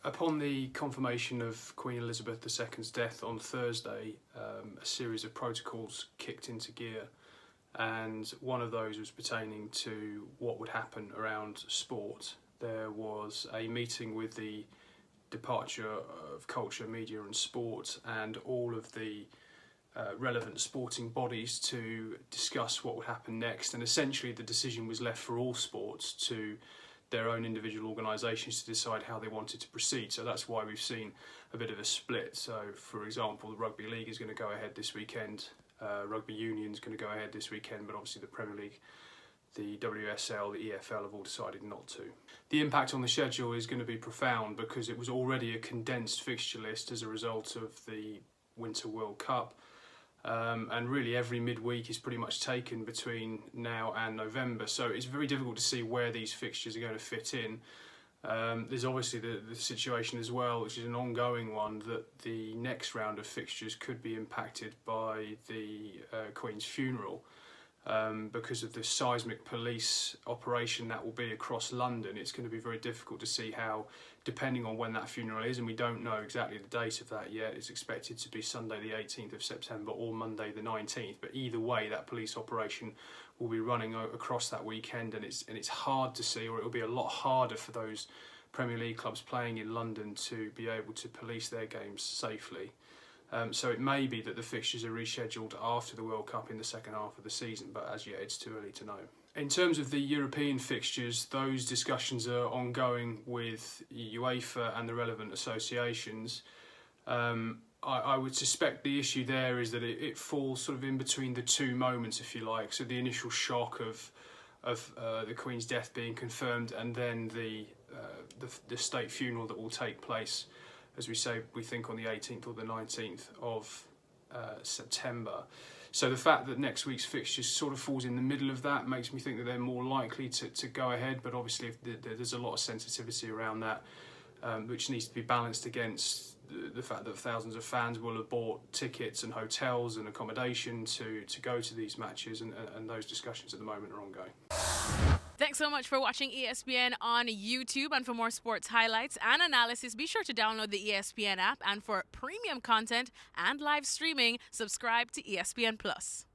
Upon the confirmation of Queen Elizabeth II's death on Thursday, a series of protocols kicked into gear, and one of those was pertaining to what would happen around sport. There was a meeting with the Departure of Culture, Media and Sport and all of the relevant sporting bodies to discuss what would happen next, and essentially the decision was left for all sports to their own individual organisations to decide how they wanted to proceed. So that's why we've seen a bit of a split. So for example, the Rugby League is going to go ahead this weekend, Rugby Union is going to go ahead this weekend, but obviously the Premier League, the WSL, the EFL have all decided not to. The impact on the schedule is going to be profound because it was already a condensed fixture list as a result of the Winter World Cup. And really every midweek is pretty much taken between now and November, so it's very difficult to see where these fixtures are going to fit in. There's obviously the situation as well, which is an ongoing one, that the next round of fixtures could be impacted by the Queen's funeral. Because of the seismic police operation that will be across London, it's going to be very difficult to see how, depending on when that funeral is, and we don't know exactly the date of that yet, it's expected to be Sunday the 18th of September or Monday the 19th, but either way that police operation will be running across that weekend, and it's hard to see, or it will be a lot harder for those Premier League clubs playing in London to be able to police their games safely. So it may be that the fixtures are rescheduled after the World Cup in the second half of the season, but as yet it's too early to know. In terms of the European fixtures, those discussions are ongoing with UEFA and the relevant associations. I would suspect the issue there is that it falls sort of in between the two moments, if you like. So the initial shock of the Queen's death being confirmed, and then the state funeral that will take place, as we say, we think on the 18th or the 19th of September. So the fact that next week's fixtures sort of falls in the middle of that makes me think that they're more likely to go ahead, but obviously there's a lot of sensitivity around that, which needs to be balanced against the fact that thousands of fans will have bought tickets and hotels and accommodation to go to these matches, and those discussions at the moment are ongoing. Thanks so much for watching ESPN on YouTube, and for more sports highlights and analysis, be sure to download the ESPN app, and for premium content and live streaming, subscribe to ESPN Plus.